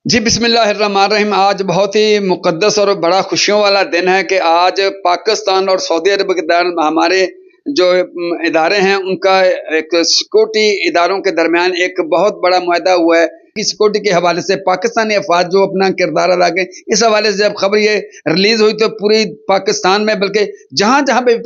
جی بسم اللہ الرحمن الرحیم۔ آج بہت ہی مقدس اور بڑا خوشیوں والا دن ہے کہ آج پاکستان اور سعودی عرب کے درمیان ہمارے جو ادارے ہیں ان کا ایک سیکورٹی اداروں کے درمیان ایک بہت بڑا معاہدہ ہوا ہے کہ سیکورٹی کے حوالے سے پاکستانی افواج جو اپنا کردار ادا کریں، اس حوالے سے جب خبر یہ ریلیز ہوئی تو پوری پاکستان میں بلکہ جہاں جہاں پہ بھی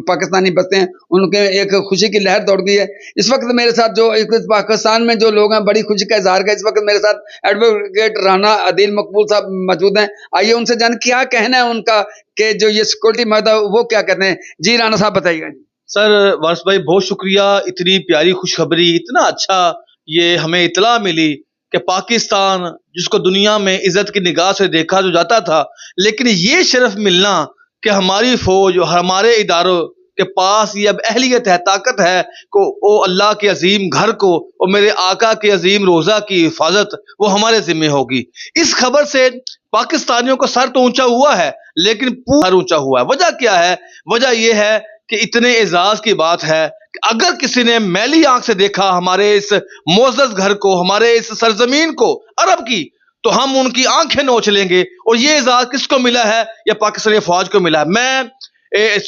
پاکستانی بستے ہیں ان کے ایک خوشی کی لہر دوڑ گئی ہے۔ اس وقت میرے ساتھ جو پاکستان میں جو لوگ ہیں بڑی خوشی کا اظہار کیا۔ اس وقت میرے ساتھ ایڈوکیٹ رانا عدیل مقبول صاحب موجود ہیں، آئیے ان سے جان کیا کہنا ہے ان کا کہ جو یہ سیکورٹی معاہدہ وہ کیا کہتے ہیں۔ جی رانا صاحب بتائیے گا۔ سر وارث بھائی بہت شکریہ، اتنی پیاری خوشخبری، اتنا اچھا یہ ہمیں اطلاع ملی کہ پاکستان جس کو دنیا میں عزت کی نگاہ سے دیکھا جو جاتا تھا، لیکن یہ شرف ملنا کہ ہماری فوج اور ہمارے اداروں کے پاس یہ اب اہلیت ہے، طاقت ہے کہ وہ اللہ کے عظیم گھر کو اور میرے آقا کے عظیم روزہ کی حفاظت وہ ہمارے ذمہ ہوگی۔ اس خبر سے پاکستانیوں کا سر تو اونچا ہوا ہے لیکن پورا سر اونچا ہوا ہے۔ وجہ کیا ہے؟ وجہ یہ ہے کہ اتنے اعزاز کی بات ہے کہ اگر کسی نے میلی آنکھ سے دیکھا ہمارے اس معزز گھر کو، ہمارے اس سرزمین کو عرب کی، تو ہم ان کی آنکھیں نوچ لیں گے۔ اور یہ اعزاز کس کو ملا ہے؟ یہ پاکستانی فوج کو ملا ہے۔ میں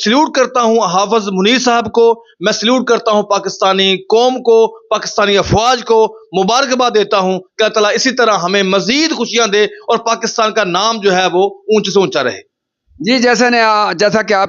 سلیوٹ کرتا ہوں حافظ منیر صاحب کو، میں سلیوٹ کرتا ہوں پاکستانی قوم کو، پاکستانی افواج کو مبارکباد دیتا ہوں کہ اللہ تعالیٰ اسی طرح ہمیں مزید خوشیاں دے اور پاکستان کا نام جو ہے وہ اونچے سے اونچا رہے۔ جی جیسا کہ آپ